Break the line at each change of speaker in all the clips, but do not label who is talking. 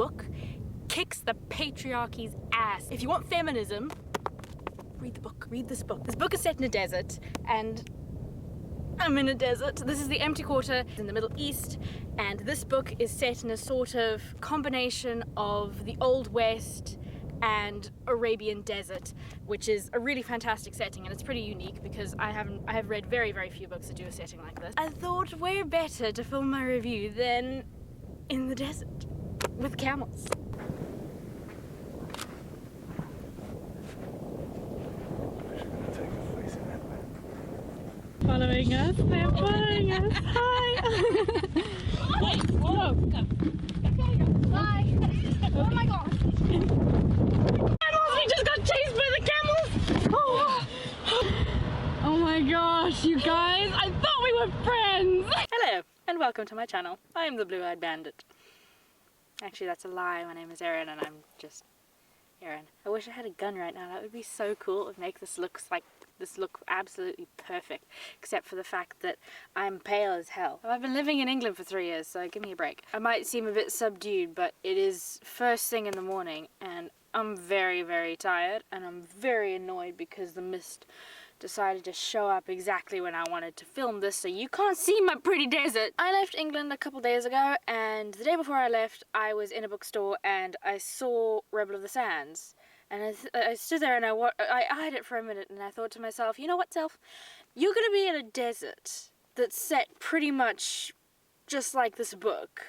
book kicks the patriarchy's ass. If you want feminism, read the book, read this book. This book is set in a desert, and I'm in a desert. This is the Empty Quarter in the Middle East, and this book is set in a sort of combination of the Old West and Arabian desert, which is a really fantastic setting, and it's pretty unique because I have read very, very few books that do a setting like this. I thought where better to film my review than in the desert with camels. Following us, they're following us. Hi!
Wait, whoa! Okay, bye! Oh my god!
Camels! We just got chased by the camels! Oh my gosh, you guys! I thought we were friends! Hello, and welcome to my channel. I am the Blue-Eyed Bandit. Actually, that's a lie. My name is Erin, and I'm just Erin. I wish I had a gun right now. That would be so cool. It would make this look absolutely perfect, except for the fact that I'm pale as hell. I've been living in England for 3 years, so give me a break. I might seem a bit subdued, but it is first thing in the morning, and I'm very, very tired, and I'm very annoyed because the mist decided to show up exactly when I wanted to film this, so you can't see my pretty desert. I left England a couple days ago, and the day before I left, I was in a bookstore and I saw Rebel of the Sands. And I stood there and I eyed it for a minute, and I thought to myself, you know what, Self? You're gonna be in a desert that's set pretty much just like this book.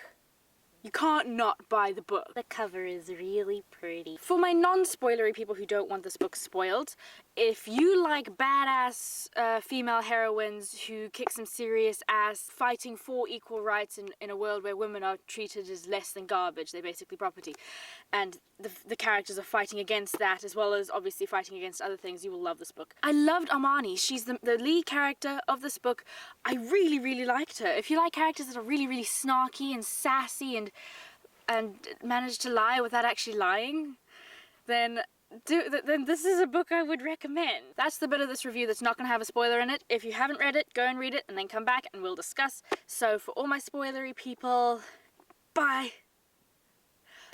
You can't not buy the book. The cover is really pretty. For my non-spoilery people who don't want this book spoiled, if you like badass female heroines who kick some serious ass fighting for equal rights in a world where women are treated as less than garbage, they're basically property, and the characters are fighting against that as well as obviously fighting against other things, you will love this book. I loved Armani. She's the lead character of this book. I really, really liked her. If you like characters that are really, really snarky and sassy and manage to lie without actually lying, then this is a book I would recommend. That's the bit of this review that's not going to have a spoiler in it. If you haven't read it, go and read it and then come back and we'll discuss. So for all my spoilery people, bye!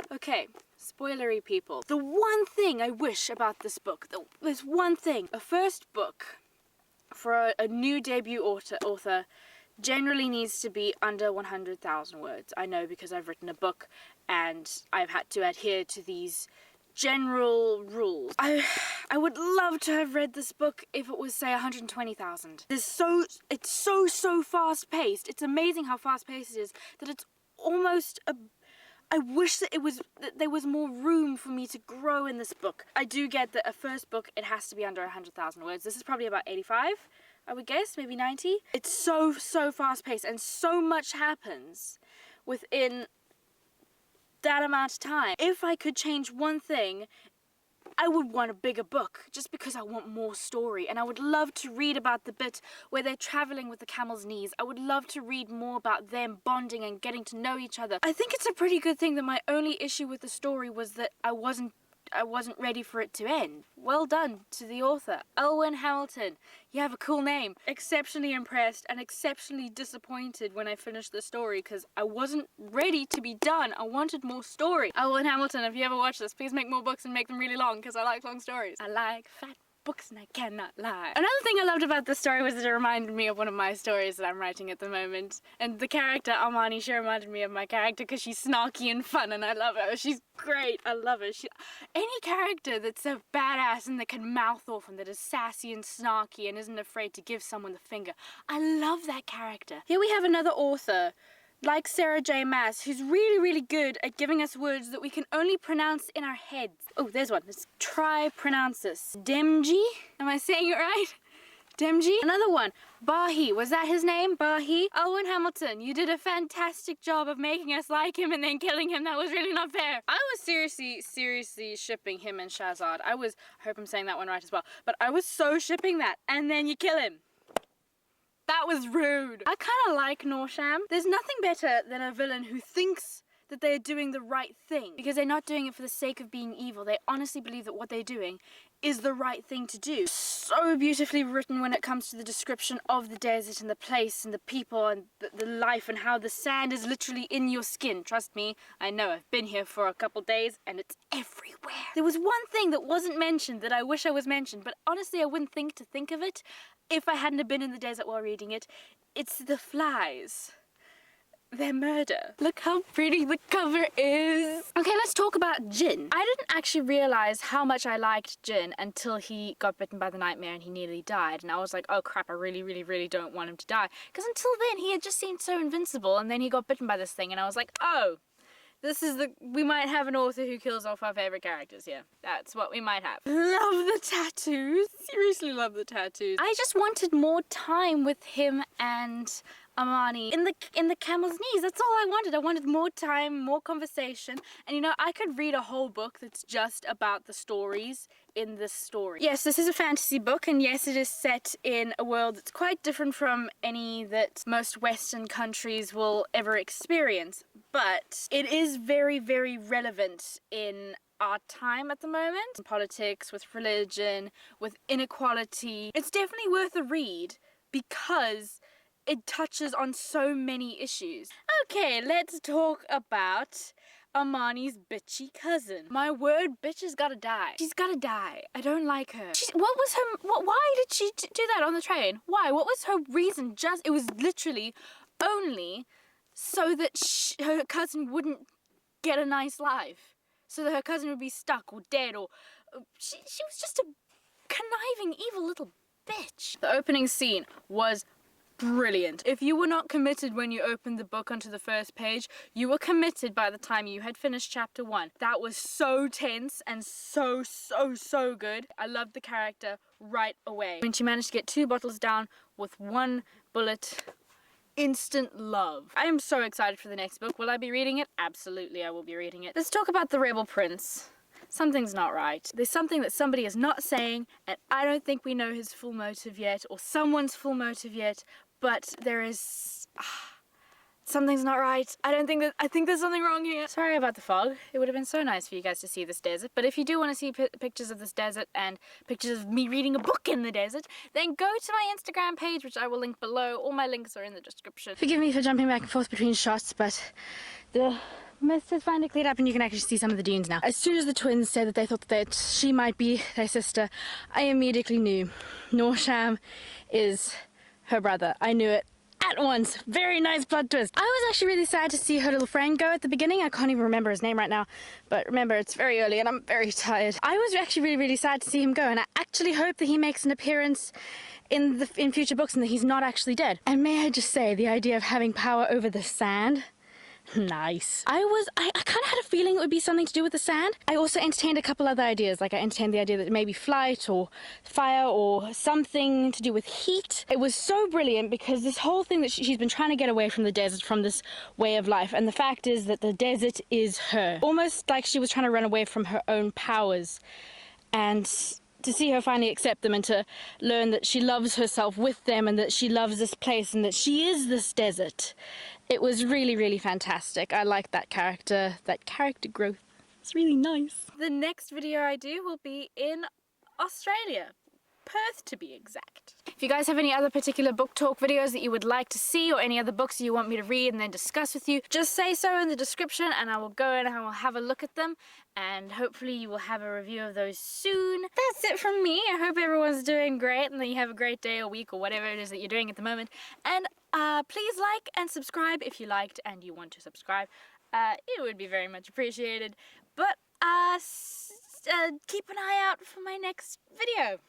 Okay, spoilery people. The one thing I wish about this book, there's one thing. A first book for a new debut author generally needs to be under 100,000 words. I know because I've written a book and I've had to adhere to these general rules. I would love to have read this book if it was, say, 120,000. It's so fast paced. It's amazing how fast paced it is that it's almost I wish that there was more room for me to grow in this book. I do get that a first book, it has to be under 100,000 words. This is probably about 85, I would guess, maybe 90. It's so fast paced and so much happens within that amount of time. If I could change one thing, I would want a bigger book, just because I want more story, and I would love to read about the bit where they're traveling with the camel's knees. I would love to read more about them bonding and getting to know each other. I think it's a pretty good thing that my only issue with the story was that I wasn't ready for it to end. Well done to the author. Alwyn Hamilton. You have a cool name. Exceptionally impressed and exceptionally disappointed when I finished the story because I wasn't ready to be done. I wanted more story. Alwyn Hamilton, if you ever watch this, please make more books and make them really long because I like long stories. I like fat books and I cannot lie. Another thing I loved about this story was that it reminded me of one of my stories that I'm writing at the moment. And the character, Armani, she reminded me of my character because she's snarky and fun and I love her. She's great. I love her. Any character that's a badass and that can mouth off and that is sassy and snarky and isn't afraid to give someone the finger. I love that character. Here we have another author, like Sarah J. Maas, who's really, really good at giving us words that we can only pronounce in our heads. Oh, there's one. Let's try pronounce this. Demji? Am I saying it right? Demji? Another one. Bahi. Was that his name? Bahi? Alwyn Hamilton, you did a fantastic job of making us like him and then killing him. That was really not fair. I was seriously shipping him and Shahzad. I hope I'm saying that one right as well. But I was so shipping that. And then you kill him. That was rude. I kind of like Norsham. There's nothing better than a villain who thinks that they're doing the right thing because they're not doing it for the sake of being evil. They honestly believe that what they're doing is the right thing to do. so beautifully written when it comes to the description of the desert and the place and the people and the life and how the sand is literally in your skin. Trust me, I know, I've been here for a couple days and it's everywhere. There was one thing that wasn't mentioned that I wish I was mentioned, but honestly I wouldn't think to think of it if I hadn't have been in the desert while reading it. It's the flies. They're murder. Look how pretty the cover is. Okay, let's talk about Jin. I didn't actually realize how much I liked Jin until he got bitten by the nightmare and he nearly died. And I was like, oh crap, I really don't want him to die. Because until then, he had just seemed so invincible. And then he got bitten by this thing and I was like, oh, we might have an author who kills off our favorite characters here. That's what we might have. Love the tattoos. Seriously love the tattoos. I just wanted more time with him and Amani in the camel's knees. That's all I wanted. I wanted more time, more conversation. And you know, I could read a whole book that's just about the stories in this story. Yes, this is a fantasy book, and yes, it is set in a world that's quite different from any that most Western countries will ever experience. But it is very relevant in our time at the moment. In politics, with religion, with inequality. It's definitely worth a read because it touches on so many issues. Okay, let's talk about Amani's bitchy cousin. My word, bitch has gotta die. She's gotta die. I don't like her. Why did she do that on the train? Why? What was her reason? It was literally only so that her cousin wouldn't get a nice life. So that her cousin would be stuck or dead or... She was just a conniving, evil little bitch. The opening scene was brilliant. If you were not committed when you opened the book onto the first page, you were committed by the time you had finished chapter 1. That was so tense and so good. I loved the character right away. When she managed to get 2 bottles down with 1 bullet, instant love. I am so excited for the next book. Will I be reading it? Absolutely, I will be reading it. Let's talk about the Rebel Prince. Something's not right. There's something that somebody is not saying, and I don't think we know his full motive yet, or someone's full motive yet, but there is... something's not right. I think there's something wrong here. Sorry about the fog. It would have been so nice for you guys to see this desert, but if you do want to see pictures of this desert and pictures of me reading a book in the desert, then go to my Instagram page, which I will link below. All my links are in the description. Forgive me for jumping back and forth between shots, but the mist has finally cleared up and you can actually see some of the dunes now. As soon as the twins said that they thought that she might be their sister, I immediately knew Norsham is her brother. I knew it at once. Very nice plot twist. I was actually really sad to see her little friend go at the beginning. I can't even remember his name right now, but remember, it's very early and I'm very tired. I was actually really sad to see him go, and I actually hope that he makes an appearance in future books and that he's not actually dead. And may I just say, the idea of having power over the sand, nice. I kind of had a feeling it would be something to do with the sand. I also entertained a couple other ideas, like I entertained the idea that maybe flight or fire or something to do with heat. It was so brilliant because this whole thing that she's been trying to get away from the desert, from this way of life, and the fact is that the desert is her. Almost like she was trying to run away from her own powers, and to see her finally accept them and to learn that she loves herself with them and that she loves this place and that she is this desert. It was really fantastic. I like that character growth. It's really nice. The next video I do will be in Australia. Perth to be exact. If you guys have any other particular book talk videos that you would like to see, or any other books you want me to read and then discuss with you, just say so in the description and I will go and I will have a look at them, and hopefully you will have a review of those soon. That's it from me. I hope everyone's doing great and that you have a great day or week or whatever it is that you're doing at the moment. And please like and subscribe if you liked and you want to subscribe. It would be very much appreciated. But keep an eye out for my next video.